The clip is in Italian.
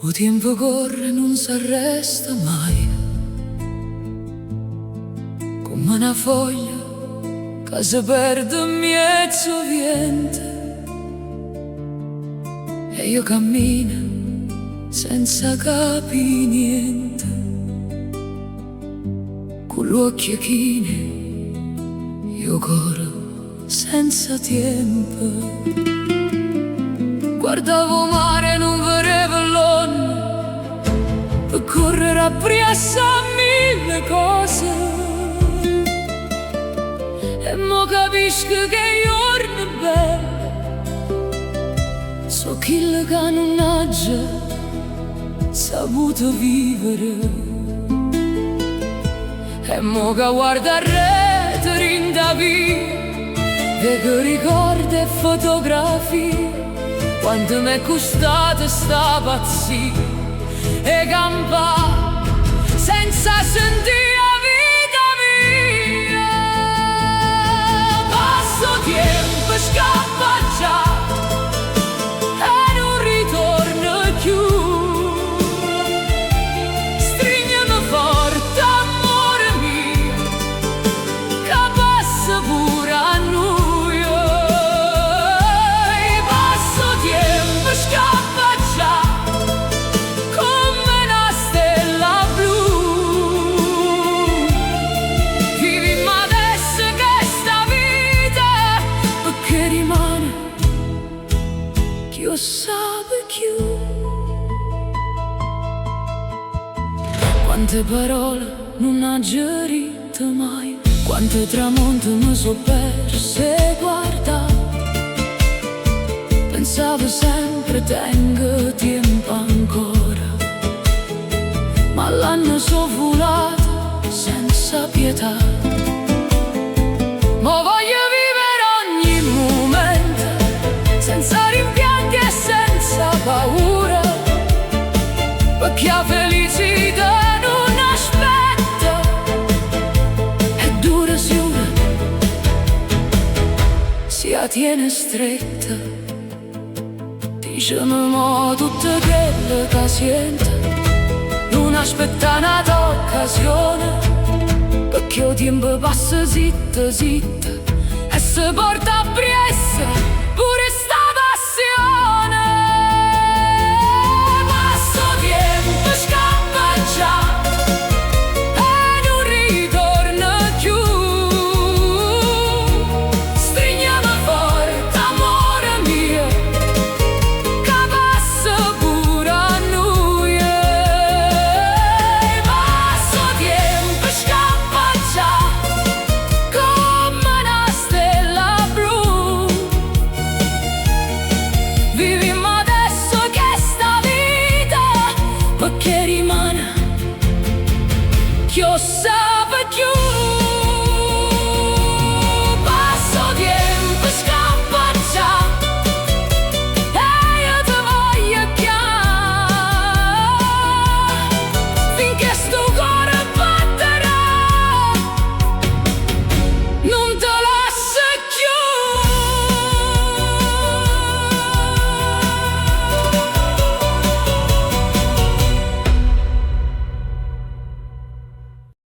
O tempo corre, non s'arresta mai, come una foglia che si perde in mezzo vento. E io cammino senza capire niente, con l'occhio chine io corro senza tempo. Guardavo mare, non vedevo l'onno, per correre appresso a mille cose. E mo capisco che i giorni belli so quelli che non ha già saputo vivere. E mo che guarda a rete rinda via, vedo ricordi e fotografie, quanto m'è costata sta pazzia e campa senza sentire la vita mia. Passo tempo e scappa già e non ritorno più. Strignimi forte, amore mio, che passa pure a noi. Scappa già come una stella blu. Vivi adesso che sta vita, perché rimane chi lo sa più. Quante parole non ha gerito mai, quante tramonti mi so perse guardare. Pensavo sempre tengo tempo ancora, ma l'hanno sovvolato senza pietà. Ma voglio vivere ogni momento senza rimpianti e senza paura, perché la felicità non aspetta, è dura sicura, si la tiene stretta. Dicemi mo tutte quelle che sento, non aspetta un'altra occasione, perché il tempo passa zitta zitta e si porta appresso pure